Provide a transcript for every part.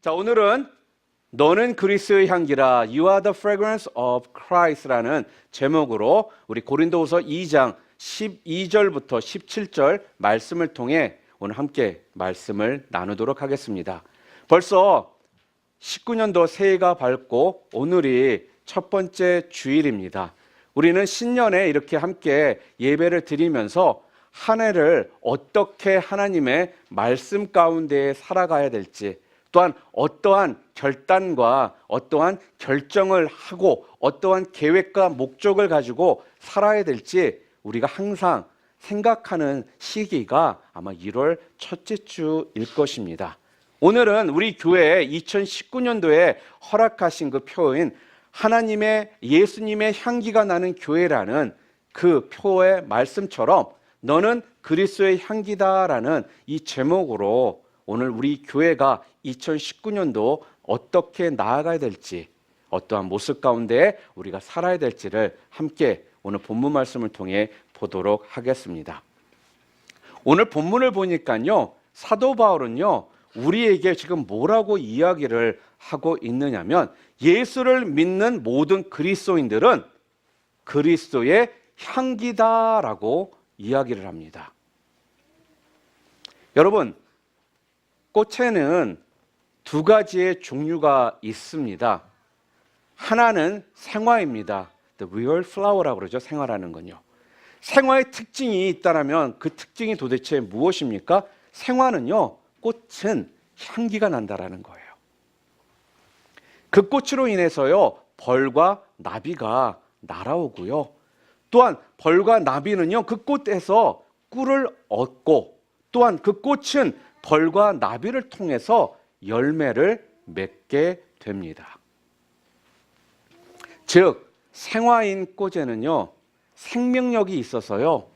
자, 오늘은 너는 그리스도의 향기라, You are the fragrance of Christ라는 제목으로 우리 고린도후서 2장 12절부터 17절 말씀을 통해 오늘 함께 말씀을 나누도록 하겠습니다. 벌써 19년도 새해가 밝고 오늘이 첫 번째 주일입니다. 우리는 신년에 이렇게 함께 예배를 드리면서 한 해를 어떻게 하나님의 말씀 가운데 살아가야 될지, 또한 어떠한 결단과 어떠한 결정을 하고 어떠한 계획과 목적을 가지고 살아야 될지 우리가 항상 생각하는 시기가 아마 1월 첫째 주일 것입니다. 오늘은 우리 교회에 2019년도에 허락하신 그 표인 하나님의 예수님의 향기가 나는 교회라는 그 표의 말씀처럼 너는 그리스도의 향기다라는 이 제목으로 오늘 우리 교회가 2019년도 어떻게 나아가야 될지, 어떠한 모습 가운데 우리가 살아야 될지를 함께 오늘 본문 말씀을 통해 보도록 하겠습니다. 오늘 본문을 보니까요, 사도 바울은요, 우리에게 지금 뭐라고 이야기를 하고 있느냐면 예수를 믿는 모든 그리스도인들은 그리스도의 향기다라고 이야기를 합니다. 여러분, 꽃에는 두 가지의 종류가 있습니다. 하나는 생화입니다. The real flower라고 그러죠. 생화라는 건요. 생화의 특징이 있다면 그 특징이 도대체 무엇입니까? 생화는요, 꽃은 향기가 난다라는 거예요. 그 꽃으로 인해서요, 벌과 나비가 날아오고요. 또한 벌과 나비는요, 그 꽃에서 꿀을 얻고, 또한 그 꽃은 벌과 나비를 통해서 열매를 맺게 됩니다. 즉, 생화인 꽃에는요, 생명력이 있어서요,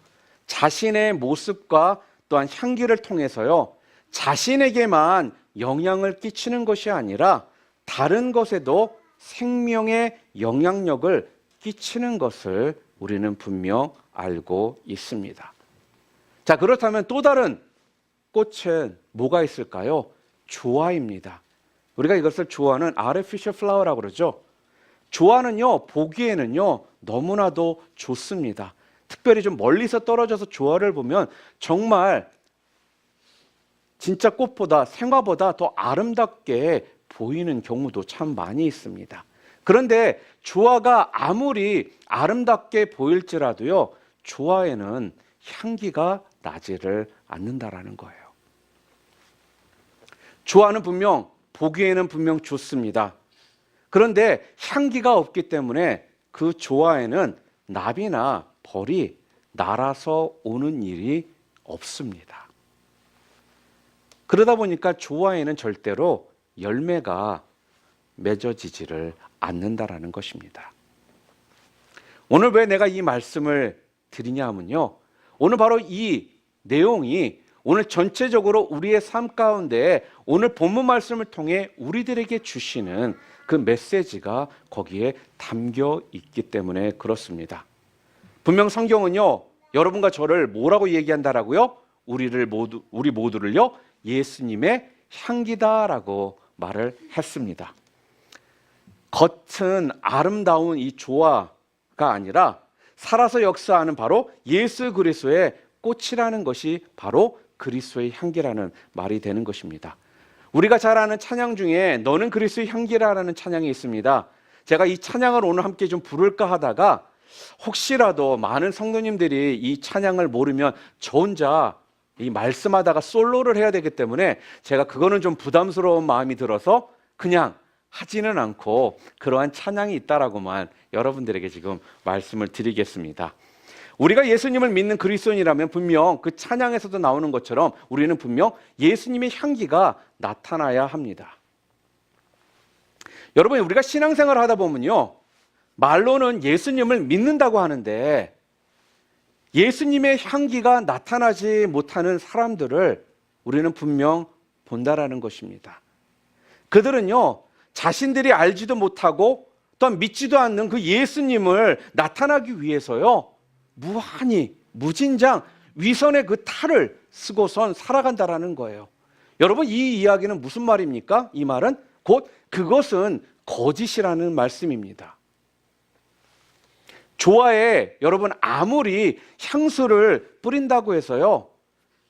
자신의 모습과 또한 향기를 통해서요, 자신에게만 영향을 끼치는 것이 아니라 다른 것에도 생명의 영향력을 끼치는 것을 우리는 분명 알고 있습니다. 자, 그렇다면 또 다른 꽃은 뭐가 있을까요? 조화입니다. 우리가 이것을 조화는 artificial flower라고 그러죠. 조화는요, 보기에는요, 너무나도 좋습니다. 특별히 좀 멀리서 떨어져서 조화를 보면 정말 진짜 꽃보다, 생화보다 더 아름답게 보이는 경우도 참 많이 있습니다. 그런데 조화가 아무리 아름답게 보일지라도요, 조화에는 향기가 나지를 않는다라는 거예요. 조화는 분명, 보기에는 분명 좋습니다. 그런데 향기가 없기 때문에 그 조화에는 나비나 벌이 날아서 오는 일이 없습니다. 그러다 보니까 조화에는 절대로 열매가 맺어지지를 않는다라는 것입니다. 오늘 왜 내가 이 말씀을 드리냐 하면요, 오늘 바로 이 내용이 오늘 전체적으로 우리의 삶 가운데 오늘 본문 말씀을 통해 우리들에게 주시는 그 메시지가 거기에 담겨 있기 때문에 그렇습니다. 분명 성경은요, 여러분과 저를 뭐라고 얘기한다라고요? 우리 모두를요, 예수님의 향기다라고 말을 했습니다. 겉은 아름다운 이 조화가 아니라 살아서 역사하는 바로 예수 그리스도의 꽃이라는 것이 바로 그리스도의 향기라는 말이 되는 것입니다. 우리가 잘 아는 찬양 중에 너는 그리스도의 향기라는 찬양이 있습니다. 제가 이 찬양을 오늘 함께 좀 부를까 하다가 혹시라도 많은 성도님들이 이 찬양을 모르면 저 혼자 이 말씀하다가 솔로를 해야 되기 때문에 제가 그거는 좀 부담스러운 마음이 들어서 그냥 하지는 않고 그러한 찬양이 있다라고만 여러분들에게 지금 말씀을 드리겠습니다. 우리가 예수님을 믿는 그리스도인이라면 분명 그 찬양에서도 나오는 것처럼 우리는 분명 예수님의 향기가 나타나야 합니다. 여러분, 우리가 신앙생활을 하다 보면요, 말로는 예수님을 믿는다고 하는데 예수님의 향기가 나타나지 못하는 사람들을 우리는 분명 본다라는 것입니다. 그들은요, 자신들이 알지도 못하고 또한 믿지도 않는 그 예수님을 나타나기 위해서요, 무한히 무진장 위선의 그 탈을 쓰고선 살아간다라는 거예요. 여러분, 이 이야기는 무슨 말입니까? 이 말은 곧 그것은 거짓이라는 말씀입니다. 조화에 여러분 아무리 향수를 뿌린다고 해서요,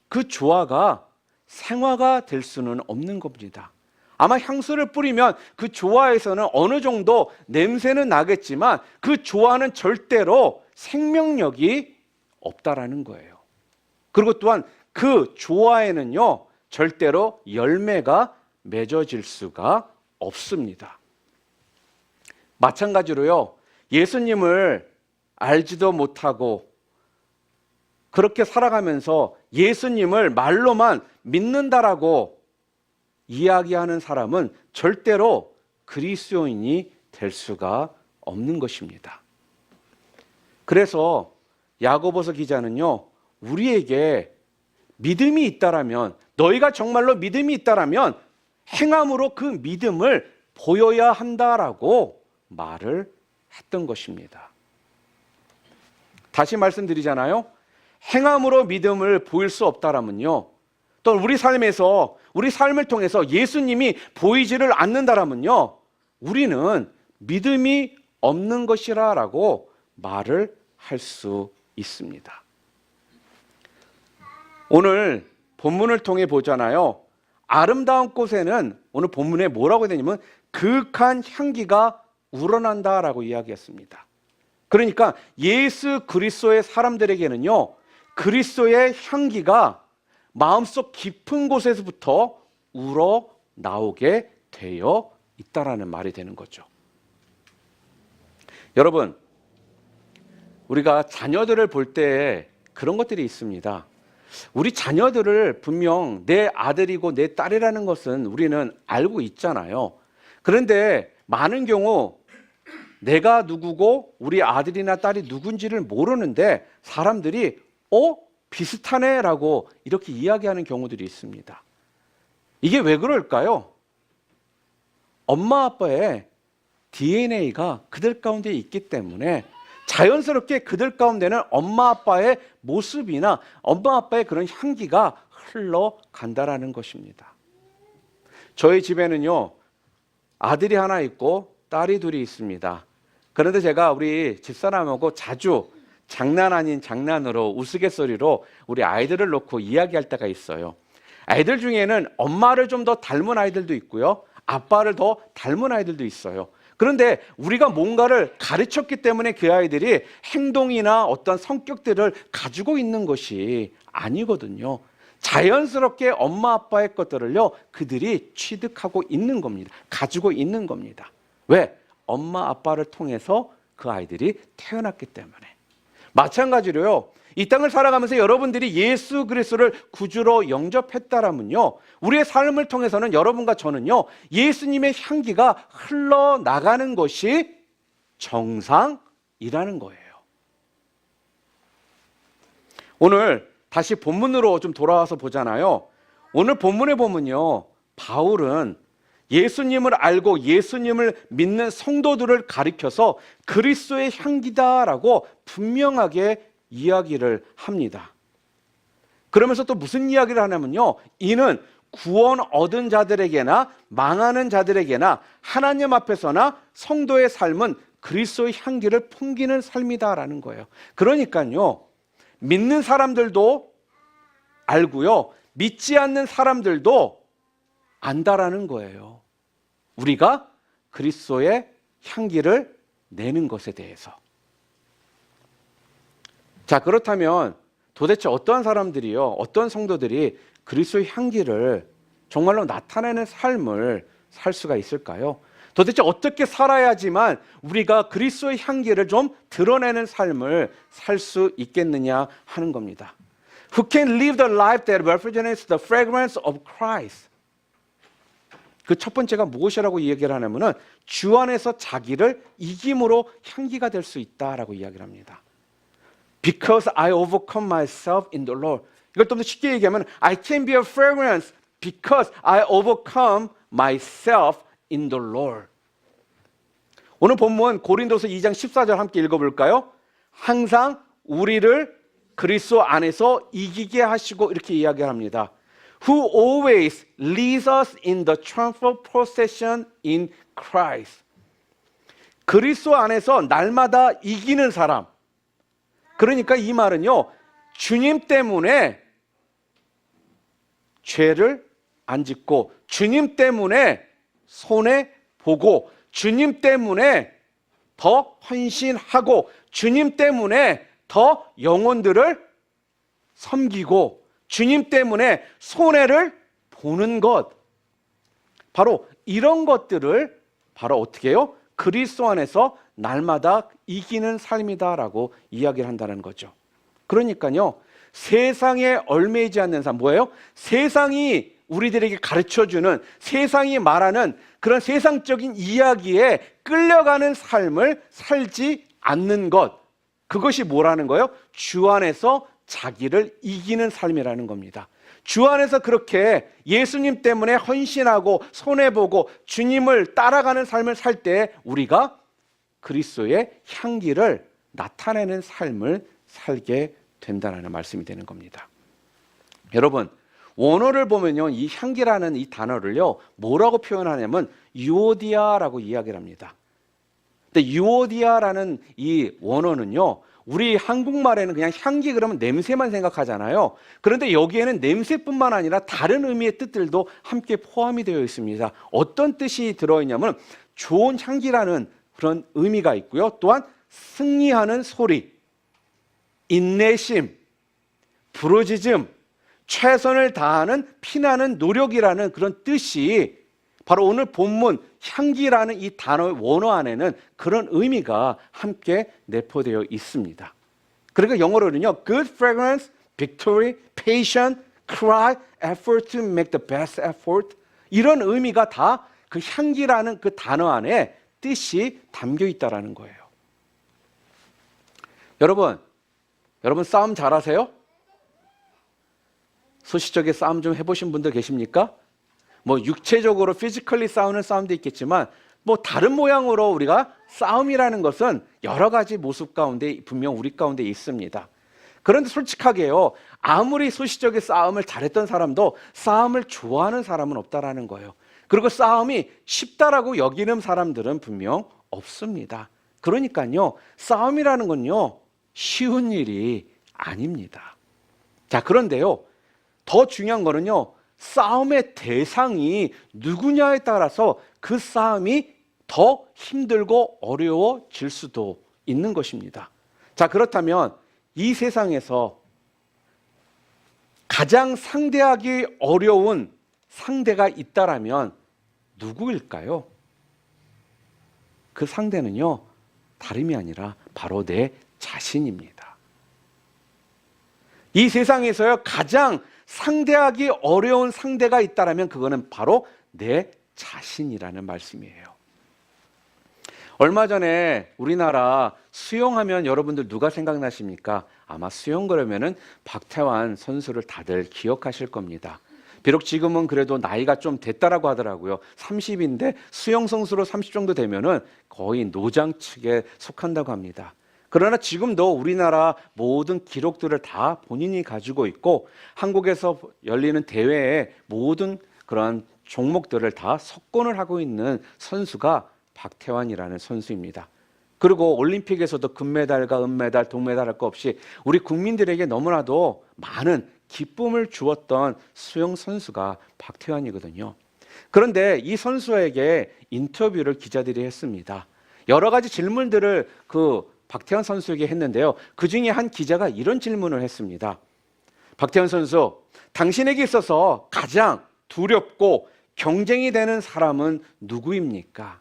그 조화가 생화가 될 수는 없는 겁니다. 아마 향수를 뿌리면 그 조화에서는 어느 정도 냄새는 나겠지만 그 조화는 절대로 생명력이 없다라는 거예요. 그리고 또한 그 조화에는요, 절대로 열매가 맺어질 수가 없습니다. 마찬가지로요, 예수님을 알지도 못하고 그렇게 살아가면서 예수님을 말로만 믿는다라고 이야기하는 사람은 절대로 그리스도인이 될 수가 없는 것입니다. 그래서 야고보서 기자는요, 우리에게 믿음이 있다라면, 너희가 정말로 믿음이 있다라면 행함으로 그 믿음을 보여야 한다라고 말을 했던 것입니다. 다시 말씀드리잖아요. 행함으로 믿음을 보일 수 없다라면요, 또 우리 삶에서, 우리 삶을 통해서 예수님이 보이지를 않는다라면요, 우리는 믿음이 없는 것이라고 말을 할 수 있습니다. 오늘 본문을 통해 보잖아요. 아름다운 꽃에는 오늘 본문에 뭐라고 되냐면 그윽한 향기가 우러난다라고 이야기했습니다. 그러니까 예수 그리스도의 사람들에게는요, 그리스도의 향기가 마음속 깊은 곳에서부터 우러나오게 되어 있다라는 말이 되는 거죠. 여러분, 우리가 자녀들을 볼 때 그런 것들이 있습니다. 우리 자녀들을 분명 내 아들이고 내 딸이라는 것은 우리는 알고 있잖아요. 그런데 많은 경우 내가 누구고 우리 아들이나 딸이 누군지를 모르는데 사람들이 비슷하네 라고 이렇게 이야기하는 경우들이 있습니다. 이게 왜 그럴까요? 엄마 아빠의 DNA가 그들 가운데 있기 때문에 자연스럽게 그들 가운데는 엄마 아빠의 모습이나 엄마 아빠의 그런 향기가 흘러간다라는 것입니다. 저희 집에는요, 아들이 하나 있고 딸이 둘이 있습니다. 그런데 제가 우리 집사람하고 자주 장난 아닌 장난으로 우스갯소리로 우리 아이들을 놓고 이야기할 때가 있어요. 아이들 중에는 엄마를 좀 더 닮은 아이들도 있고요, 아빠를 더 닮은 아이들도 있어요. 그런데 우리가 뭔가를 가르쳤기 때문에 그 아이들이 행동이나 어떤 성격들을 가지고 있는 것이 아니거든요. 자연스럽게 엄마 아빠의 것들을요, 그들이 취득하고 있는 겁니다. 가지고 있는 겁니다. 왜? 엄마 아빠를 통해서 그 아이들이 태어났기 때문에. 마찬가지로요, 이 땅을 살아가면서 여러분들이 예수 그리스도를 구주로 영접했다라면요, 우리의 삶을 통해서는 여러분과 저는요, 예수님의 향기가 흘러나가는 것이 정상이라는 거예요. 오늘 다시 본문으로 좀 돌아와서 보잖아요. 오늘 본문에 보면요, 바울은 예수님을 알고 예수님을 믿는 성도들을 가리켜서 그리스도의 향기다라고 분명하게 이야기를 합니다. 그러면서 또 무슨 이야기를 하냐면요, 이는 구원 얻은 자들에게나 망하는 자들에게나 하나님 앞에서나 성도의 삶은 그리스도의 향기를 풍기는 삶이다라는 거예요. 그러니까요, 믿는 사람들도 알고요, 믿지 않는 사람들도 안다라는 거예요. 우리가 그리스도의 향기를 내는 것에 대해서. 자, 그렇다면 도대체 어떠한 사람들이요, 어떤 성도들이 그리스도의 향기를 정말로 나타내는 삶을 살 수가 있을까요? 도대체 어떻게 살아야지만 우리가 그리스도의 향기를 좀 드러내는 삶을 살 수 있겠느냐 하는 겁니다. Who can live the life that represents the fragrance of Christ? 그 첫 번째가 무엇이라고 이야기를 하냐면은 주 안에서 자기를 이김으로 향기가 될 수 있다라고 이야기를 합니다. Because I overcome myself in the Lord. 이걸 좀 더 쉽게 얘기하면 I can be a fragrance because I overcome myself in the Lord. 오늘 본문 고린도서 2장 14절 함께 읽어볼까요? 항상 우리를 그리스도 안에서 이기게 하시고 이렇게 이야기합니다. who always leads us in the triumphal procession in Christ. 그리스도 안에서 날마다 이기는 사람. 그러니까 이 말은요, 주님 때문에 죄를 안 짓고, 주님 때문에 손해 보고, 주님 때문에 더 헌신하고, 주님 때문에 더 영혼들을 섬기고, 주님 때문에 손해를 보는 것. 바로 이런 것들을 바로 어떻게 해요? 그리스도 안에서 날마다 이기는 삶이다라고 이야기를 한다는 거죠. 그러니까요, 세상에 얽매이지 않는 삶, 뭐예요? 세상이 우리들에게 가르쳐주는, 세상이 말하는 그런 세상적인 이야기에 끌려가는 삶을 살지 않는 것. 그것이 뭐라는 거예요? 주 안에서 자기를 이기는 삶이라는 겁니다. 주 안에서 그렇게 예수님 때문에 헌신하고 손해보고 주님을 따라가는 삶을 살 때 우리가 그리스도의 향기를 나타내는 삶을 살게 된다는 말씀이 되는 겁니다. 여러분, 원어를 보면요, 이 향기라는 이 단어를요, 뭐라고 표현하냐면 유오디아라고 이야기를 합니다. 근데 유오디아라는 이 원어는요, 우리 한국말에는 그냥 향기 그러면 냄새만 생각하잖아요. 그런데 여기에는 냄새뿐만 아니라 다른 의미의 뜻들도 함께 포함이 되어 있습니다. 어떤 뜻이 들어있냐면 좋은 향기라는 그런 의미가 있고요. 또한 승리하는 소리, 인내심, 부르짖음, 최선을 다하는 피나는 노력이라는 그런 뜻이 바로 오늘 본문 향기라는 이 단어의 원어 안에는 그런 의미가 함께 내포되어 있습니다. 그러니까 영어로는요, good fragrance, victory, patient, cry, effort to make the best effort, 이런 의미가 다 그 향기라는 그 단어 안에 뜻이 담겨 있다라는 거예요. 여러분 싸움 잘하세요? 소시적에 싸움 좀 해보신 분들 계십니까? 뭐 육체적으로 피지컬리 싸우는 싸움도 있겠지만 뭐 다른 모양으로 우리가 싸움이라는 것은 여러 가지 모습 가운데 분명 우리 가운데 있습니다. 그런데 솔직하게요, 아무리 소시적인 싸움을 잘했던 사람도 싸움을 좋아하는 사람은 없다라는 거예요. 그리고 싸움이 쉽다라고 여기는 사람들은 분명 없습니다. 그러니까요, 싸움이라는 건요, 쉬운 일이 아닙니다. 자, 그런데요, 더 중요한 거는요, 싸움의 대상이 누구냐에 따라서 그 싸움이 더 힘들고 어려워질 수도 있는 것입니다. 자, 그렇다면 이 세상에서 가장 상대하기 어려운 상대가 있다라면 누구일까요? 그 상대는요, 다름이 아니라 바로 내 자신입니다. 이 세상에서요, 가장 상대하기 어려운 상대가 있다라면 그거는 바로 내 자신이라는 말씀이에요. 얼마 전에 우리나라 수영하면 여러분들 누가 생각나십니까? 아마 수영 그러면은 박태환 선수를 다들 기억하실 겁니다. 비록 지금은 그래도 나이가 좀 됐다라고 하더라고요. 30인데 수영 선수로 30 정도 되면은 거의 노장 측에 속한다고 합니다. 그러나 지금도 우리나라 모든 기록들을 다 본인이 가지고 있고 한국에서 열리는 대회에 모든 그런 종목들을 다 석권을 하고 있는 선수가 박태환이라는 선수입니다. 그리고 올림픽에서도 금메달과 은메달, 동메달 할 거 없이 우리 국민들에게 너무나도 많은 기쁨을 주었던 수영 선수가 박태환이거든요. 그런데 이 선수에게 인터뷰를 기자들이 했습니다. 여러 가지 질문들을 박태환 선수에게 했는데요. 그 중에 한 기자가 이런 질문을 했습니다. 박태환 선수, 당신에게 있어서 가장 두렵고 경쟁이 되는 사람은 누구입니까?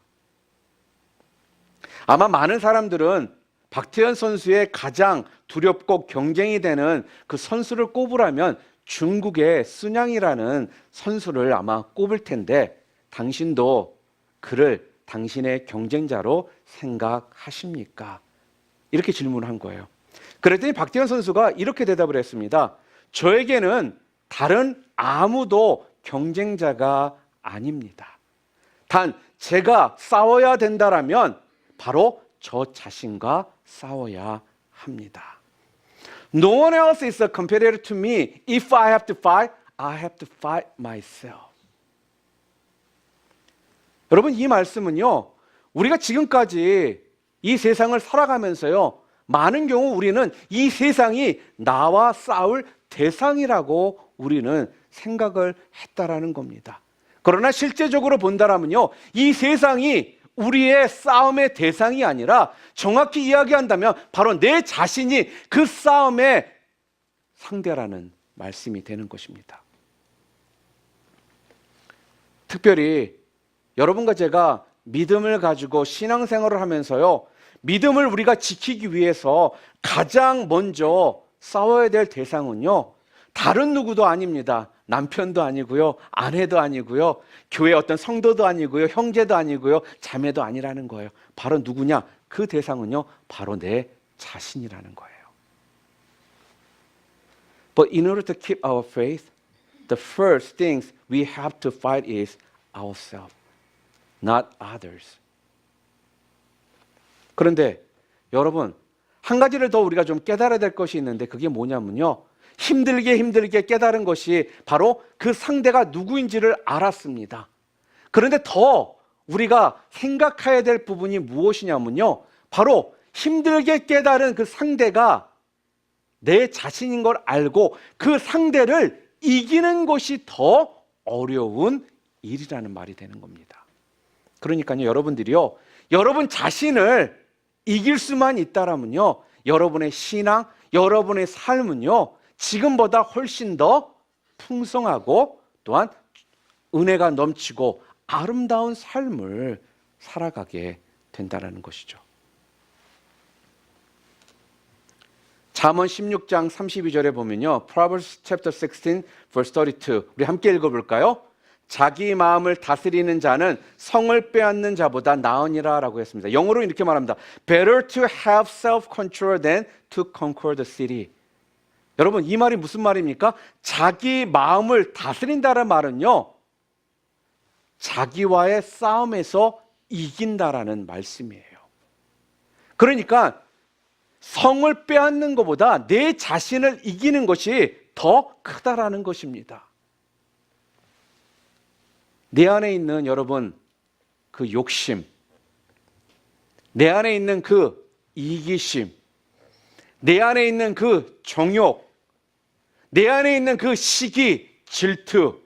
아마 많은 사람들은 박태환 선수의 가장 두렵고 경쟁이 되는 그 선수를 꼽으라면 중국의 순양이라는 선수를 아마 꼽을 텐데 당신도 그를 당신의 경쟁자로 생각하십니까? 이렇게 질문을 한 거예요. 그랬더니 박태환 선수가 이렇게 대답을 했습니다. 저에게는 다른 아무도 경쟁자가 아닙니다. 단 제가 싸워야 된다라면 바로 저 자신과 싸워야 합니다. No one else is a competitor to me. If I have to fight, I have to fight myself. 여러분, 이 말씀은요, 우리가 지금까지 이 세상을 살아가면서요, 많은 경우 우리는 이 세상이 나와 싸울 대상이라고 우리는 생각을 했다라는 겁니다. 그러나 실제적으로 본다라면요, 이 세상이 우리의 싸움의 대상이 아니라 정확히 이야기한다면 바로 내 자신이 그 싸움의 상대라는 말씀이 되는 것입니다. 특별히 여러분과 제가 믿음을 가지고 신앙생활을 하면서요, 믿음을 우리가 지키기 위해서 가장 먼저 싸워야 될 대상은요, 다른 누구도 아닙니다. 남편도 아니고요, 아내도 아니고요, 교회 어떤 성도도 아니고요, 형제도 아니고요, 자매도 아니라는 거예요. 바로 누구냐? 그 대상은요, 바로 내 자신이라는 거예요. But in order to keep our faith, the first things we have to fight is ourselves, not others. 그런데 여러분, 한 가지를 더 우리가 좀 깨달아야 될 것이 있는데 그게 뭐냐면요, 힘들게 깨달은 것이 바로 그 상대가 누구인지를 알았습니다. 그런데 더 우리가 생각해야 될 부분이 무엇이냐면요, 바로 힘들게 깨달은 그 상대가 내 자신인 걸 알고 그 상대를 이기는 것이 더 어려운 일이라는 말이 되는 겁니다. 그러니까요, 여러분들이요, 여러분 자신을 이길 수만 있다라면요, 여러분의 신앙, 여러분의 삶은요, 지금보다 훨씬 더 풍성하고 또한 은혜가 넘치고 아름다운 삶을 살아가게 된다는 것이죠. 잠언 16장 32절에 보면요, Proverbs chapter 16 verse 32, 우리 함께 읽어볼까요? 자기 마음을 다스리는 자는 성을 빼앗는 자보다 나으니라 라고 했습니다. 영어로 이렇게 말합니다. Better to have self-control than to conquer the city. 여러분, 이 말이 무슨 말입니까? 자기 마음을 다스린다는 말은요, 자기와의 싸움에서 이긴다라는 말씀이에요. 그러니까 성을 빼앗는 것보다 내 자신을 이기는 것이 더 크다라는 것입니다. 내 안에 있는 여러분 그 욕심, 내 안에 있는 그 이기심, 내 안에 있는 그 정욕, 내 안에 있는 그 시기, 질투,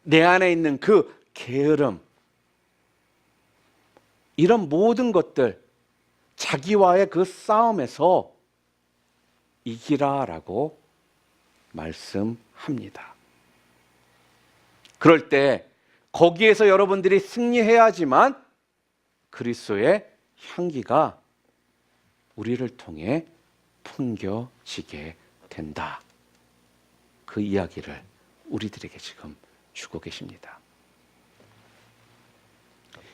내 안에 있는 그 게으름, 이런 모든 것들, 자기와의 그 싸움에서 이기라라고 말씀합니다. 그럴 때 거기에서 여러분들이 승리해야지만 그리스도의 향기가 우리를 통해 풍겨지게 된다. 그 이야기를 우리들에게 지금 주고 계십니다.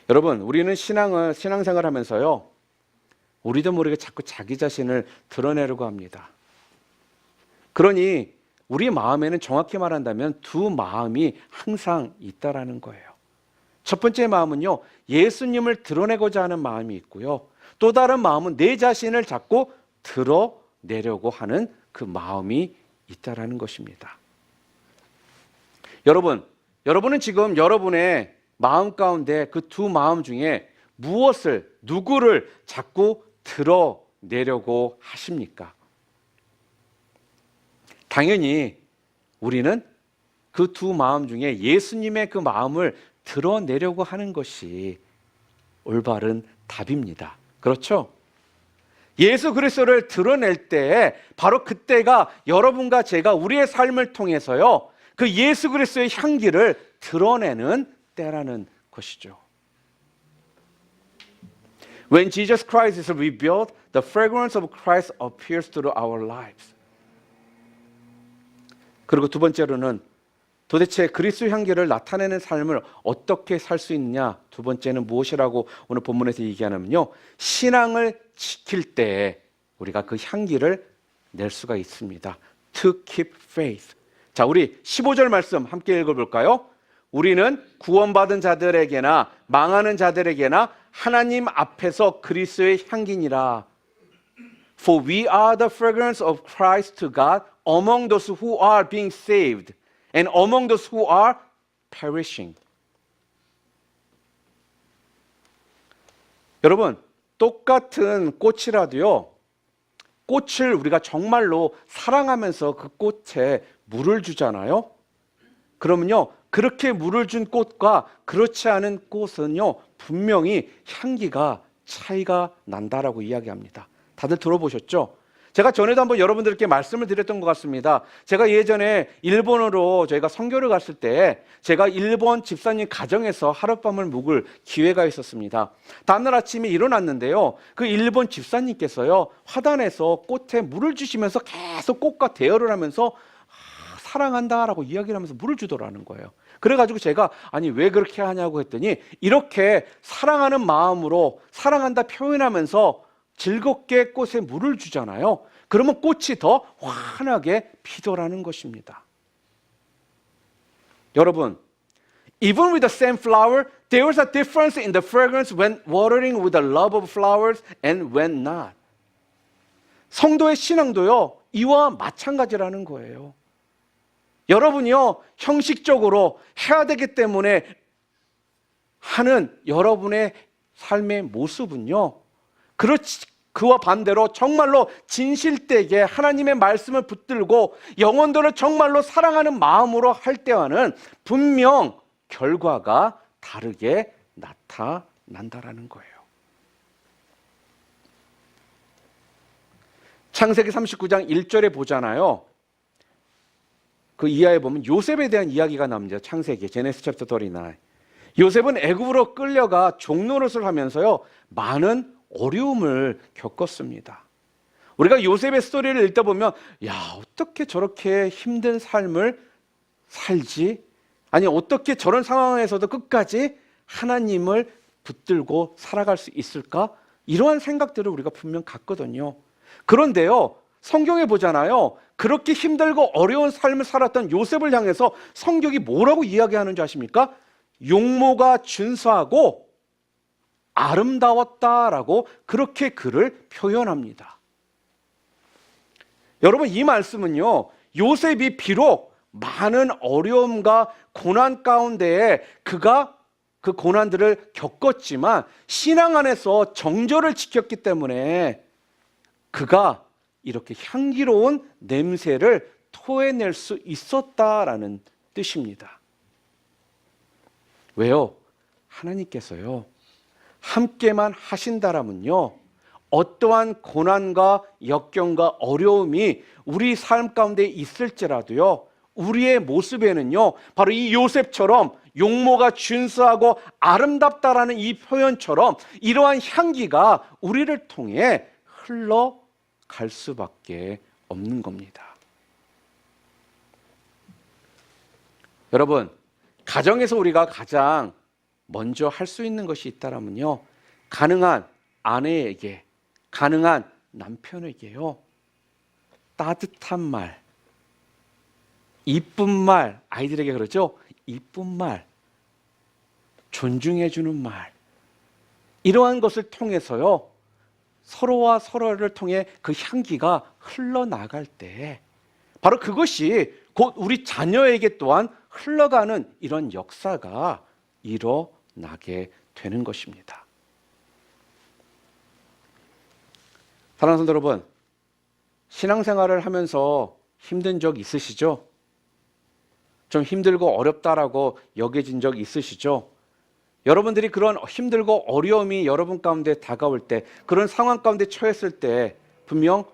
여러분, 우리는 신앙생활 하면서요, 우리도 모르게 자꾸 자기 자신을 드러내려고 합니다. 그러니 우리 마음에는 정확히 말한다면 두 마음이 항상 있다라는 거예요. 첫 번째 마음은요, 예수님을 드러내고자 하는 마음이 있고요, 또 다른 마음은 내 자신을 자꾸 드러내려고 하는 그 마음이 있다라는 것입니다. 여러분은 지금 여러분의 마음 가운데 그 두 마음 중에 누구를 자꾸 드러내려고 하십니까? 당연히 우리는 그 두 마음 중에 예수님의 그 마음을 드러내려고 하는 것이 올바른 답입니다. 그렇죠? 예수 그리스도를 드러낼 때 바로 그때가 여러분과 제가 우리의 삶을 통해서요, 그 예수 그리스도의 향기를 드러내는 때라는 것이죠. When Jesus Christ is revealed, the fragrance of Christ appears through our lives. 그리고 두 번째로는 도대체 그리스도 향기를 나타내는 삶을 어떻게 살 수 있느냐? 두 번째는 무엇이라고 오늘 본문에서 얘기하냐면요, 신앙을 지킬 때 우리가 그 향기를 낼 수가 있습니다. To keep faith. 자, 우리 15절 말씀 함께 읽어볼까요? 우리는 구원받은 자들에게나 망하는 자들에게나 하나님 앞에서 그리스도의 향기니라. For we are the fragrance of Christ to God among those who are being saved and among those who are perishing. 여러분, 똑같은 꽃이라도요, 꽃을 우리가 정말로 사랑하면서 그 꽃에 물을 주잖아요. 그러면요, 그렇게 물을 준 꽃과 그렇지 않은 꽃은요, 분명히 향기가 차이가 난다라고 이야기합니다. 다들 들어보셨죠? 제가 전에도 한번 여러분들께 말씀을 드렸던 것 같습니다. 제가 예전에 일본으로 저희가 선교를 갔을 때 제가 일본 집사님 가정에서 하룻밤을 묵을 기회가 있었습니다. 다음날 아침에 일어났는데요, 그 일본 집사님께서요, 화단에서 꽃에 물을 주시면서 계속 꽃과 대화를 하면서 사랑한다라고 이야기를 하면서 물을 주더라는 거예요. 그래가지고 제가 아니 왜 그렇게 하냐고 했더니 이렇게 사랑하는 마음으로 사랑한다 표현하면서 즐겁게 꽃에 물을 주잖아요. 그러면 꽃이 더 환하게 피더라는 것입니다. 여러분, even with the same flower, there is a difference in the fragrance when watering with the love of flowers and when not. 성도의 신앙도요, 이와 마찬가지라는 거예요. 여러분이요, 형식적으로 해야 되기 때문에 하는 여러분의 삶의 모습은요, 그와 반대로 정말로 진실되게 하나님의 말씀을 붙들고 영혼들을 정말로 사랑하는 마음으로 할 때와는 분명 결과가 다르게 나타난다라는 거예요. 창세기 39장 1절에 보잖아요. 그 이하에 보면 요셉에 대한 이야기가 나옵니다. 창세기 제네시스 챕터 39. 요셉은 애굽으로 끌려가 종노릇을 하면서요, 많은 어려움을 겪었습니다. 우리가 요셉의 스토리를 읽다 보면 야, 어떻게 저렇게 힘든 삶을 살지? 아니 어떻게 저런 상황에서도 끝까지 하나님을 붙들고 살아갈 수 있을까? 이러한 생각들을 우리가 분명 갖거든요. 그런데요, 성경에 보잖아요, 그렇게 힘들고 어려운 삶을 살았던 요셉을 향해서 성경이 뭐라고 이야기하는 줄 아십니까? 용모가 준수하고 아름다웠다라고 그렇게 그를 표현합니다. 여러분, 이 말씀은요, 요셉이 비록 많은 어려움과 고난 가운데에 그가 그 고난들을 겪었지만 신앙 안에서 정절을 지켰기 때문에 그가 이렇게 향기로운 냄새를 토해낼 수 있었다라는 뜻입니다. 왜요? 하나님께서요, 함께만 하신다라면요, 어떠한 고난과 역경과 어려움이 우리 삶 가운데 있을지라도요, 우리의 모습에는요, 바로 이 요셉처럼 용모가 준수하고 아름답다라는 이 표현처럼 이러한 향기가 우리를 통해 흘러갈 수밖에 없는 겁니다. 여러분, 가정에서 우리가 가장 먼저 할 수 있는 것이 있다면요, 가능한 아내에게, 가능한 남편에게요, 따뜻한 말, 이쁜 말, 아이들에게 그러죠? 이쁜 말, 존중해주는 말, 이러한 것을 통해서요, 서로와 서로를 통해 그 향기가 흘러나갈 때 바로 그것이 곧 우리 자녀에게 또한 흘러가는 이런 역사가 일어나게 되는 것입니다. 사랑하는 성도 여러분, 신앙생활을 하면서 힘든 적 있으시죠? 좀 힘들고 어렵다라고 여겨진 적 있으시죠? 여러분들이 그런 힘들고 어려움이 여러분 가운데 다가올 때, 그런 상황 가운데 처했을 때 분명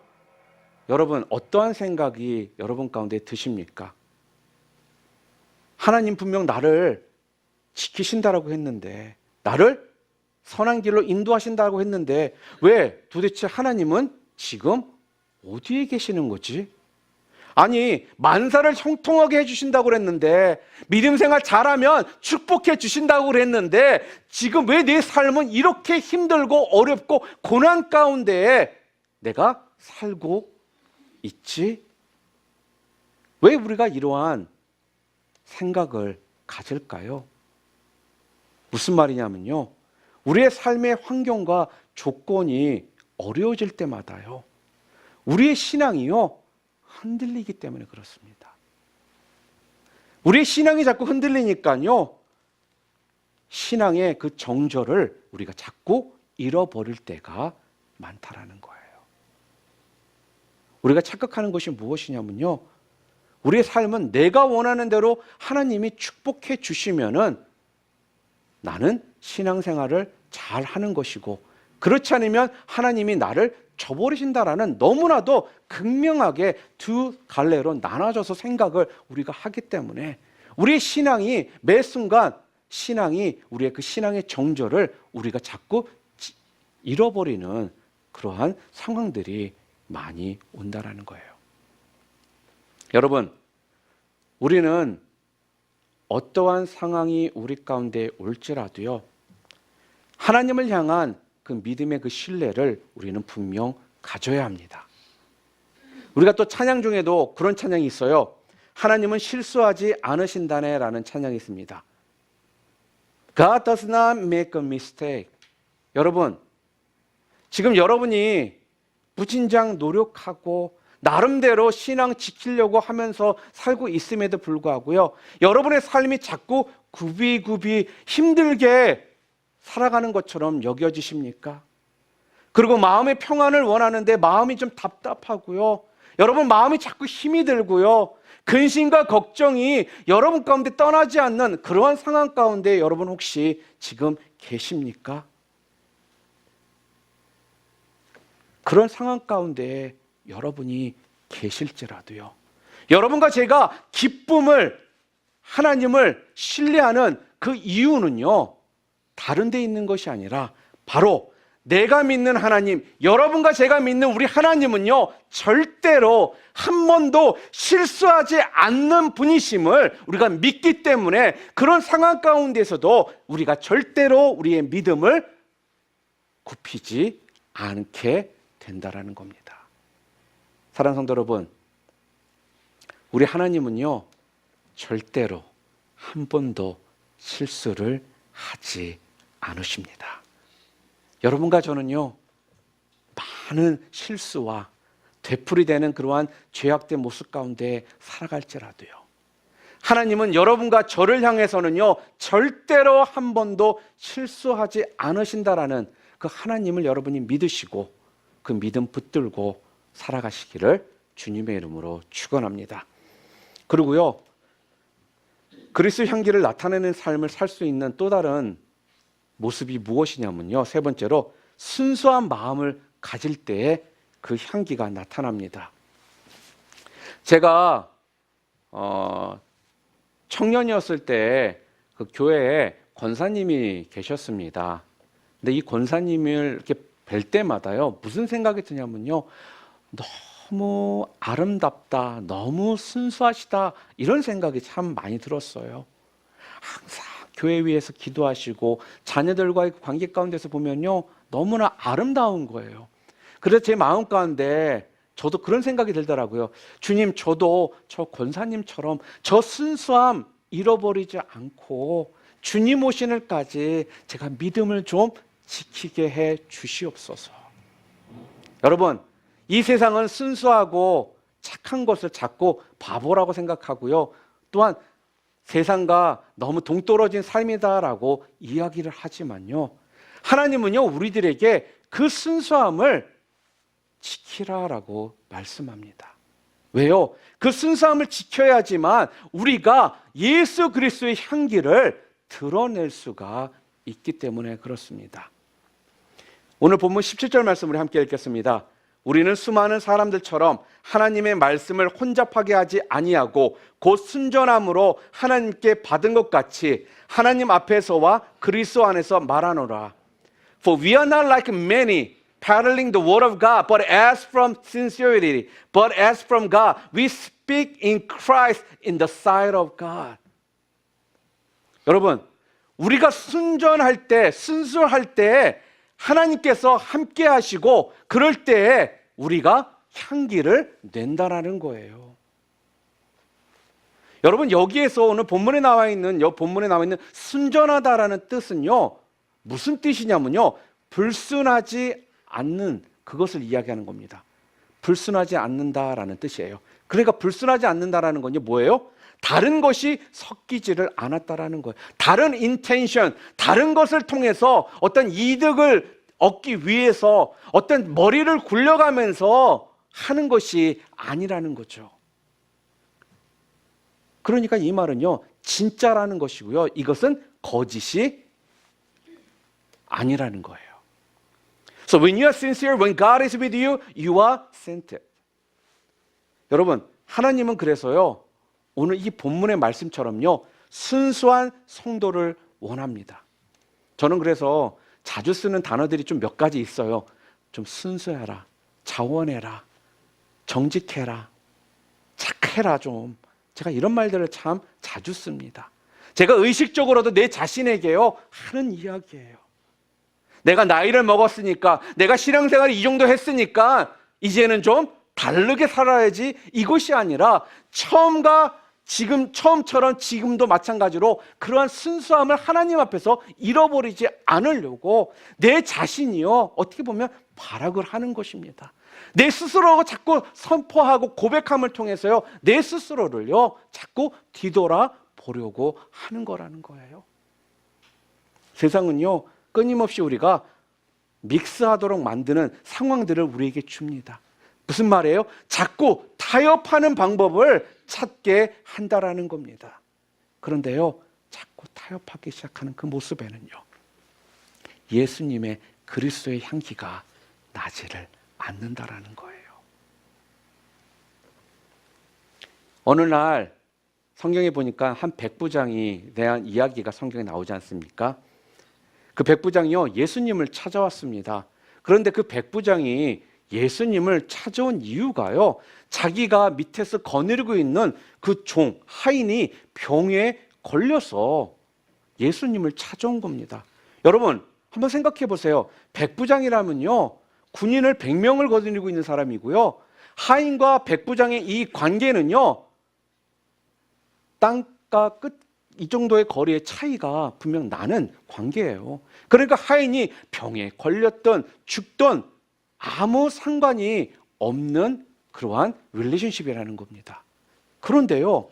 여러분 어떠한 생각이 여러분 가운데 드십니까? 하나님 분명 나를 지키신다라고 했는데, 나를 선한 길로 인도하신다고 했는데 왜 도대체 하나님은 지금 어디에 계시는 거지? 아니, 만사를 형통하게 해주신다고 그랬는데, 믿음 생활 잘하면 축복해 주신다고 그랬는데, 지금 왜 내 삶은 이렇게 힘들고 어렵고 고난 가운데에 내가 살고 있지? 왜 우리가 이러한 생각을 가질까요? 무슨 말이냐면요, 우리의 삶의 환경과 조건이 어려워질 때마다요, 우리의 신앙이요 흔들리기 때문에 그렇습니다. 우리의 신앙이 자꾸 흔들리니까요, 신앙의 그 정절을 우리가 자꾸 잃어버릴 때가 많다라는 거예요. 우리가 착각하는 것이 무엇이냐면요, 우리의 삶은 내가 원하는 대로 하나님이 축복해 주시면은 나는 신앙생활을 잘 하는 것이고, 그렇지 않으면 하나님이 나를 저버리신다라는 너무나도 극명하게 두 갈래로 나눠져서 생각을 우리가 하기 때문에 우리의 신앙이 매 순간 우리의 그 신앙의 정절을 우리가 자꾸 잃어버리는 그러한 상황들이 많이 온다라는 거예요. 여러분, 우리는 어떠한 상황이 우리 가운데 올지라도요, 하나님을 향한 그 믿음의 그 신뢰를 우리는 분명 가져야 합니다. 우리가 또 찬양 중에도 그런 찬양이 있어요. 하나님은 실수하지 않으신다네라는 찬양이 있습니다. God does not make a mistake. 여러분, 지금 여러분이 무진장 노력하고 나름대로 신앙 지키려고 하면서 살고 있음에도 불구하고요, 여러분의 삶이 자꾸 굽이굽이 힘들게 살아가는 것처럼 여겨지십니까? 그리고 마음의 평안을 원하는데 마음이 좀 답답하고요, 여러분 마음이 자꾸 힘이 들고요, 근심과 걱정이 여러분 가운데 떠나지 않는 그러한 상황 가운데 여러분 혹시 지금 계십니까? 그런 상황 가운데 여러분이 계실지라도요, 여러분과 제가 기쁨을, 하나님을 신뢰하는 그 이유는요, 다른 데 있는 것이 아니라 바로 내가 믿는 하나님, 여러분과 제가 믿는 우리 하나님은요, 절대로 한 번도 실수하지 않는 분이심을 우리가 믿기 때문에 그런 상황 가운데서도 우리가 절대로 우리의 믿음을 굽히지 않게 된다라는 겁니다. 사랑하는 성도 여러분, 우리 하나님은요, 절대로 한 번도 실수를 하지 않으십니다. 여러분과 저는요, 많은 실수와 되풀이되는 그러한 죄악된 모습 가운데 살아갈지라도요, 하나님은 여러분과 저를 향해서는요, 절대로 한 번도 실수하지 않으신다라는 그 하나님을 여러분이 믿으시고 그 믿음 붙들고 살아가시기를 주님의 이름으로 축원합니다. 그리고요, 그리스도 향기를 나타내는 삶을 살 수 있는 또 다른 모습이 무엇이냐면요, 세 번째로 순수한 마음을 가질 때에 그 향기가 나타납니다. 제가 청년이었을 때 그 교회에 권사님이 계셨습니다. 근데 이 권사님을 이렇게 뵐 때마다요, 무슨 생각이 드냐면요, 너무 아름답다, 너무 순수하시다, 이런 생각이 참 많이 들었어요. 항상 교회 위에서 기도하시고 자녀들과의 관계 가운데서 보면요, 너무나 아름다운 거예요. 그래서 제 마음 가운데 저도 그런 생각이 들더라고요. 주님, 저도 저 권사님처럼 저 순수함 잃어버리지 않고 주님 오신 날까지 제가 믿음을 좀 지키게 해 주시옵소서. 여러분, 이 세상은 순수하고 착한 것을 자꾸 바보라고 생각하고요, 또한 세상과 너무 동떨어진 삶이다라고 이야기를 하지만요, 하나님은요, 우리들에게 그 순수함을 지키라라고 말씀합니다. 왜요? 그 순수함을 지켜야지만 우리가 예수 그리스도의 향기를 드러낼 수가 있기 때문에 그렇습니다. 오늘 본문 17절 말씀을 함께 읽겠습니다. 우리는 수많은 사람들처럼 하나님의 말씀을 혼잡하게 하지 아니하고 곧 순전함으로 하나님께 받은 것 같이 하나님 앞에서와 그리스도 안에서 말하노라. For we are not like many paralleling the word of God, but as from sincerity, but as from God, we speak in Christ in the sight of God. 여러분, 우리가 순전할 때, 순수할 때 하나님께서 함께 하시고 그럴 때에 우리가 향기를 낸다라는 거예요. 여러분, 여기에서 오늘 본문에 나와 있는 순전하다라는 뜻은요, 무슨 뜻이냐면요, 불순하지 않는 그것을 이야기하는 겁니다. 불순하지 않는다라는 뜻이에요. 그러니까 불순하지 않는다라는 건요, 뭐예요? 다른 것이 섞이지를 않았다라는 거예요. 다른 인텐션, 다른 것을 통해서 어떤 이득을 얻기 위해서 어떤 머리를 굴려가면서 하는 것이 아니라는 거죠. 그러니까 이 말은요, 진짜라는 것이고요. 이것은 거짓이 아니라는 거예요. So when you are sincere, when God is with you, you are sent. 여러분, 하나님은 그래서요, 오늘 이 본문의 말씀처럼요, 순수한 성도를 원합니다. 저는 그래서 자주 쓰는 단어들이 좀 몇 가지 있어요. 좀 순수해라, 자원해라, 정직해라, 착해라 좀. 제가 이런 말들을 참 자주 씁니다. 제가 의식적으로도 내 자신에게요, 하는 이야기예요. 내가 나이를 먹었으니까, 내가 신앙생활을 이 정도 했으니까 이제는 좀 다르게 살아야지, 이것이 아니라 처음처럼 지금도 마찬가지로 그러한 순수함을 하나님 앞에서 잃어버리지 않으려고 내 자신이요, 어떻게 보면 발악을 하는 것입니다. 내 스스로 자꾸 선포하고 고백함을 통해서요, 내 스스로를요, 자꾸 뒤돌아 보려고 하는 거라는 거예요. 세상은요, 끊임없이 우리가 믹스하도록 만드는 상황들을 우리에게 줍니다. 무슨 말이에요? 자꾸 타협하는 방법을 찾게 한다라는 겁니다. 그런데요, 자꾸 타협하기 시작하는 그 모습에는요, 예수님의 그리스도의 향기가 나지를 않는다라는 거예요. 어느 날 성경에 보니까 한 백부장이 대한 이야기가 성경에 나오지 않습니까? 그 백부장이요, 예수님을 찾아왔습니다. 그런데 그 백부장이 예수님을 찾아온 이유가요, 자기가 밑에서 거느리고 있는 그 종, 하인이 병에 걸려서 예수님을 찾아온 겁니다. 여러분, 한번 생각해 보세요. 백부장이라면요, 군인을 100명을 거느리고 있는 사람이고요, 하인과 백부장의 이 관계는요, 땅과 끝 이 정도의 거리의 차이가 분명 나는 관계예요. 그러니까 하인이 병에 걸렸던 죽던 아무 상관이 없는 그러한 릴레이션십이라는 겁니다. 그런데요,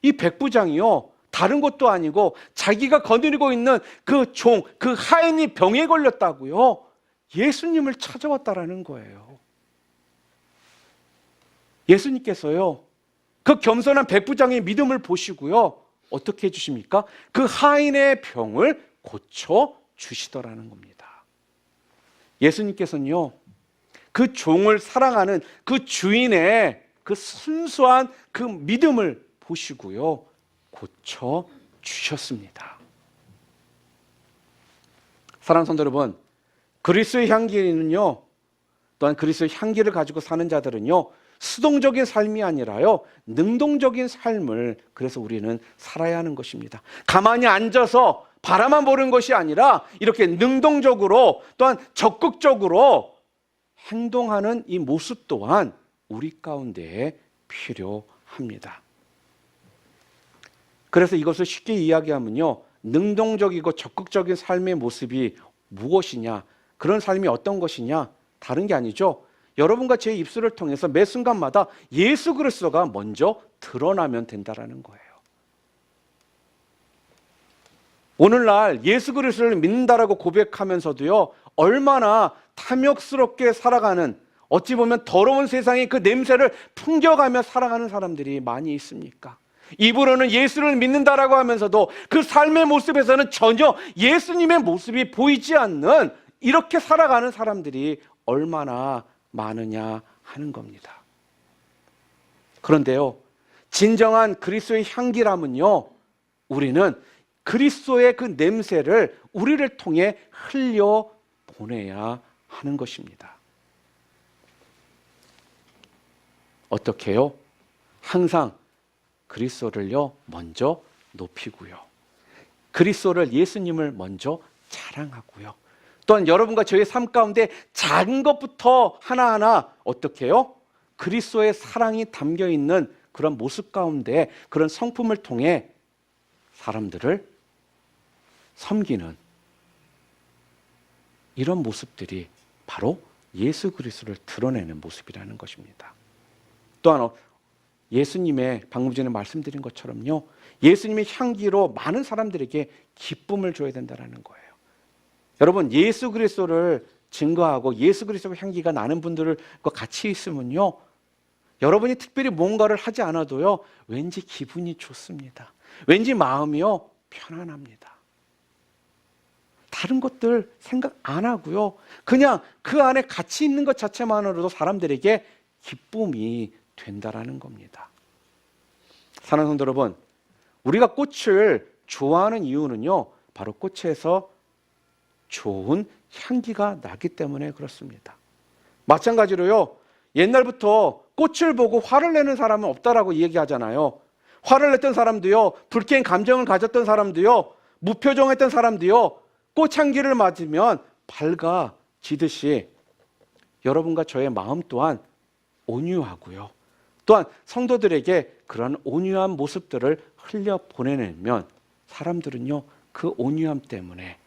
이 백부장이요, 다른 것도 아니고 자기가 거느리고 있는 그 종, 그 하인이 병에 걸렸다고요, 예수님을 찾아왔다라는 거예요. 예수님께서요, 그 겸손한 백부장의 믿음을 보시고요, 어떻게 해주십니까? 그 하인의 병을 고쳐주시더라는 겁니다. 예수님께서는요, 그 종을 사랑하는 그 주인의 그 순수한 그 믿음을 보시고요, 고쳐주셨습니다. 사랑하는 성도 여러분, 그리스도의 향기는요, 또한 그리스도의 향기를 가지고 사는 자들은요, 수동적인 삶이 아니라요, 능동적인 삶을 그래서 우리는 살아야 하는 것입니다. 가만히 앉아서 바라만 보는 것이 아니라 이렇게 능동적으로 또한 적극적으로 행동하는 이 모습 또한 우리 가운데에 필요합니다. 그래서 이것을 쉽게 이야기하면요, 능동적이고 적극적인 삶의 모습이 무엇이냐, 그런 삶이 어떤 것이냐, 다른 게 아니죠. 여러분과 제 입술을 통해서 매 순간마다 예수 그리스도가 먼저 드러나면 된다라는 거예요. 오늘날 예수 그리스도를 믿는다라고 고백하면서도요, 얼마나 탐욕스럽게 살아가는, 어찌 보면 더러운 세상의 그 냄새를 풍겨가며 살아가는 사람들이 많이 있습니까? 입으로는 예수를 믿는다라고 하면서도 그 삶의 모습에서는 전혀 예수님의 모습이 보이지 않는, 이렇게 살아가는 사람들이 얼마나 많으냐 하는 겁니다. 그런데요, 진정한 그리스도의 향기라면요, 우리는 그리스도의 그 냄새를 우리를 통해 흘려 보내야 하는 것입니다. 어떻게요? 항상 그리스도를요, 먼저 높이고요, 그리스도를, 예수님을 먼저 자랑하고요, 또한 여러분과 저의 삶 가운데 작은 것부터 하나하나 어떻게 해요? 그리스도의 사랑이 담겨 있는 그런 모습 가운데 그런 성품을 통해 사람들을 섬기는 이런 모습들이 바로 예수 그리스도를 드러내는 모습이라는 것입니다. 또한 예수님의 방금 전에 말씀드린 것처럼요, 예수님의 향기로 많은 사람들에게 기쁨을 줘야 된다는 거예요. 여러분, 예수 그리스도를 증거하고 예수 그리스도의 향기가 나는 분들과 같이 있으면요, 여러분이 특별히 뭔가를 하지 않아도요, 왠지 기분이 좋습니다. 왠지 마음이요, 편안합니다. 다른 것들 생각 안 하고요, 그냥 그 안에 같이 있는 것 자체만으로도 사람들에게 기쁨이 된다라는 겁니다. 사랑하는 성도 여러분, 우리가 꽃을 좋아하는 이유는요, 바로 꽃에서 좋은 향기가 나기 때문에 그렇습니다. 마찬가지로요, 옛날부터 꽃을 보고 화를 내는 사람은 없다라고 얘기하잖아요. 화를 냈던 사람도요, 불쾌한 감정을 가졌던 사람도요, 무표정했던 사람도요, 꽃향기를 맞으면 밝아지듯이 여러분과 저의 마음 또한 온유하고요, 또한 성도들에게 그런 온유한 모습들을 흘려보내면 사람들은요, 그 온유함 때문에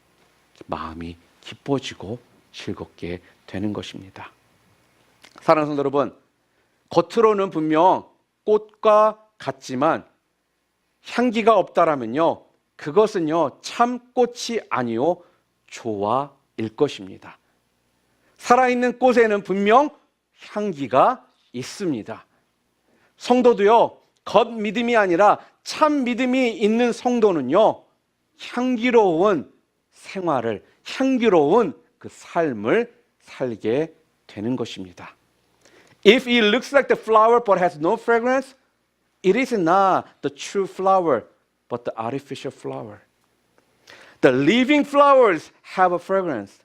마음이 기뻐지고 즐겁게 되는 것입니다. 사랑하는 성도 여러분, 겉으로는 분명 꽃과 같지만 향기가 없다라면요, 그것은요, 참 꽃이 아니요 조화일 것입니다. 살아있는 꽃에는 분명 향기가 있습니다. 성도도요, 겉 믿음이 아니라 참 믿음이 있는 성도는요, 향기로운 생활을, 향기로운 그 삶을 살게 되는 것입니다. If it looks like the flower but has no fragrance, it is not the true flower but the artificial flower. The living flowers have a fragrance.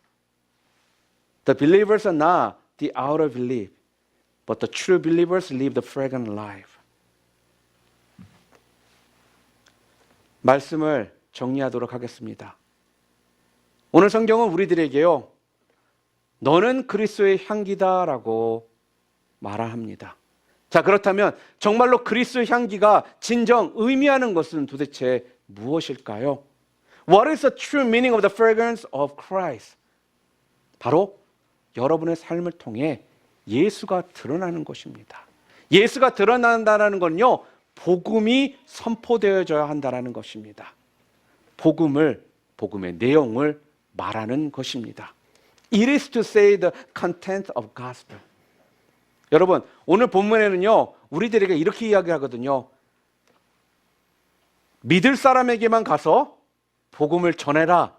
The believers are not the outer belief, but the true believers live the fragrant life. 말씀을 정리하도록 하겠습니다. 오늘 성경은 우리들에게요, 너는 그리스도의 향기다라고 말합니다. 자, 그렇다면 정말로 그리스도의 향기가 진정 의미하는 것은 도대체 무엇일까요? What is the true meaning of the fragrance of Christ? 바로 여러분의 삶을 통해 예수가 드러나는 것입니다. 예수가 드러난다는 건요, 복음이 선포되어져야 한다는 것입니다. 복음의 내용을 말하는 것입니다. It is to say the content of gospel. 여러분, 오늘 본문에는요, 우리들에게 이렇게 이야기하거든요. 믿을 사람에게만 가서 복음을 전해라,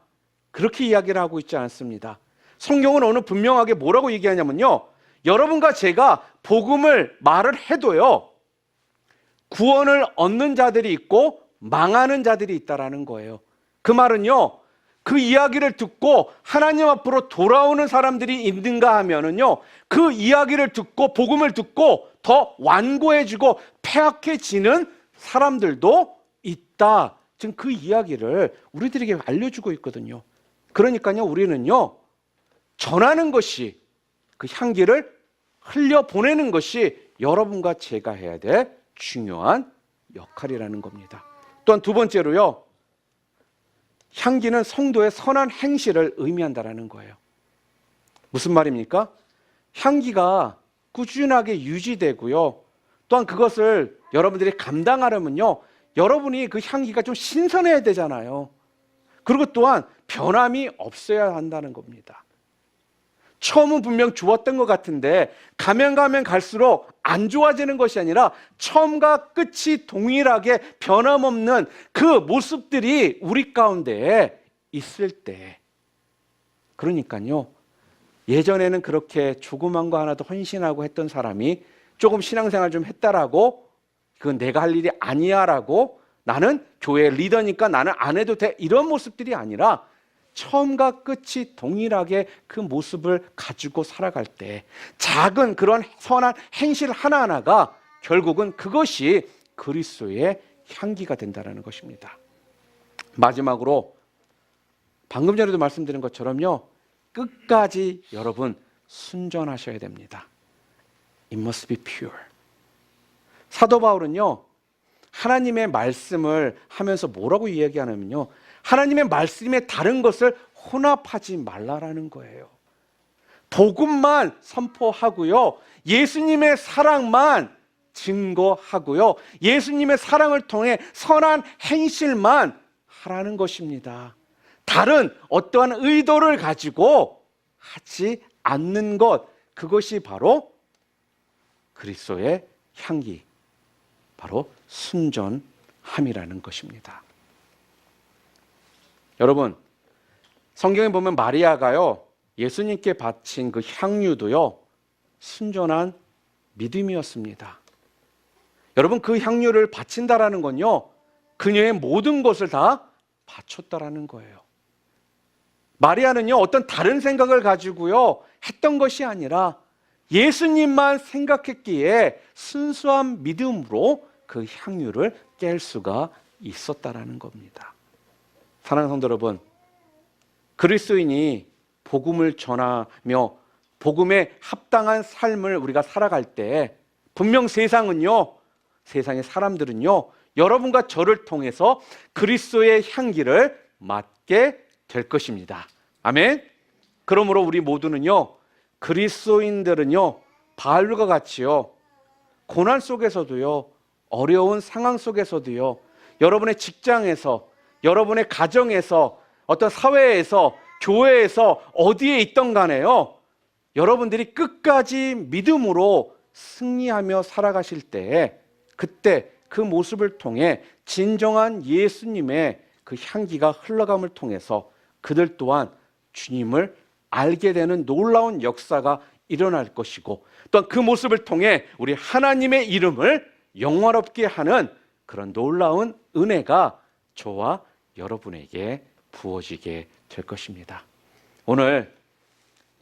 그렇게 이야기를 하고 있지 않습니다. 성경은 오늘 분명하게 뭐라고 얘기하냐면요, 여러분과 제가 복음을 말을 해도요, 구원을 얻는 자들이 있고 망하는 자들이 있다라는 거예요. 그 말은요, 그 이야기를 듣고 하나님 앞으로 돌아오는 사람들이 있는가 하면은요, 그 이야기를 듣고 복음을 듣고 더 완고해지고 폐악해지는 사람들도 있다. 지금 그 이야기를 우리들에게 알려주고 있거든요. 그러니까요, 우리는요, 전하는 것이, 그 향기를 흘려보내는 것이 여러분과 제가 해야 될 중요한 역할이라는 겁니다. 또한 두 번째로요, 향기는 성도의 선한 행실을 의미한다는 거예요. 무슨 말입니까? 향기가 꾸준하게 유지되고요, 또한 그것을 여러분들이 감당하려면요, 여러분이 그 향기가 좀 신선해야 되잖아요. 그리고 또한 변함이 없어야 한다는 겁니다. 처음은 분명 좋았던 것 같은데 가면 갈수록 안 좋아지는 것이 아니라 처음과 끝이 동일하게 변함없는 그 모습들이 우리 가운데 있을 때, 그러니까요, 예전에는 그렇게 조그만 거 하나도 헌신하고 했던 사람이 조금 신앙생활 좀 했다라고 그건 내가 할 일이 아니야 라고, 나는 교회 리더니까 나는 안 해도 돼, 이런 모습들이 아니라 처음과 끝이 동일하게 그 모습을 가지고 살아갈 때 작은 그런 선한 행실 하나하나가 결국은 그것이 그리스도의 향기가 된다는 것입니다. 마지막으로 방금 전에도 말씀드린 것처럼요, 끝까지 여러분 순전하셔야 됩니다. It must be pure. 사도 바울은요, 하나님의 말씀을 하면서 뭐라고 이야기하냐면요, 하나님의 말씀에 다른 것을 혼합하지 말라라는 거예요. 복음만 선포하고요, 예수님의 사랑만 증거하고요. 예수님의 사랑을 통해 선한 행실만 하라는 것입니다. 다른 어떠한 의도를 가지고 하지 않는 것, 그것이 바로 그리스도의 향기, 바로 순전함이라는 것입니다. 여러분, 성경에 보면 마리아가요, 예수님께 바친 그 향유도요, 순전한 믿음이었습니다. 여러분, 그 향유를 바친다라는 건요, 그녀의 모든 것을 다 바쳤다라는 거예요. 마리아는요, 어떤 다른 생각을 가지고요 했던 것이 아니라 예수님만 생각했기에 순수한 믿음으로 그 향유를 깰 수가 있었다라는 겁니다. 사랑하는 성도 여러분, 그리스도인이 복음을 전하며 복음에 합당한 삶을 우리가 살아갈 때 분명 세상의 사람들은요, 여러분과 저를 통해서 그리스도의 향기를 맡게 될 것입니다. 아멘. 그러므로 우리 모두는요, 그리스도인들은요, 바울과 같이요, 고난 속에서도요, 어려운 상황 속에서도요, 여러분의 직장에서, 여러분의 가정에서, 어떤 사회에서, 교회에서 어디에 있던 간에요, 여러분들이 끝까지 믿음으로 승리하며 살아가실 때, 그때 그 모습을 통해 진정한 예수님의 그 향기가 흘러감을 통해서 그들 또한 주님을 알게 되는 놀라운 역사가 일어날 것이고, 또한 그 모습을 통해 우리 하나님의 이름을 영화롭게 하는 그런 놀라운 은혜가 저와 여러분에게 부어지게 될 것입니다. 오늘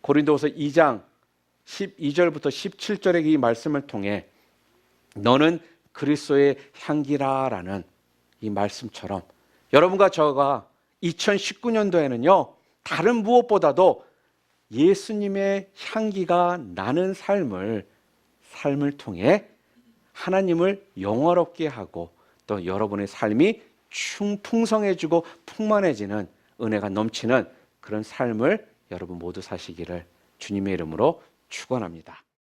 고린도후서 2장 12절부터 17절의 이 말씀을 통해 너는 그리스도의 향기라라는 이 말씀처럼 여러분과 저가 2019년도에는요, 다른 무엇보다도 예수님의 향기가 나는 삶을 통해 하나님을 영화롭게 하고 또 여러분의 삶이 풍성해지고 풍만해지는 은혜가 넘치는 그런 삶을 여러분 모두 사시기를 주님의 이름으로 축원합니다.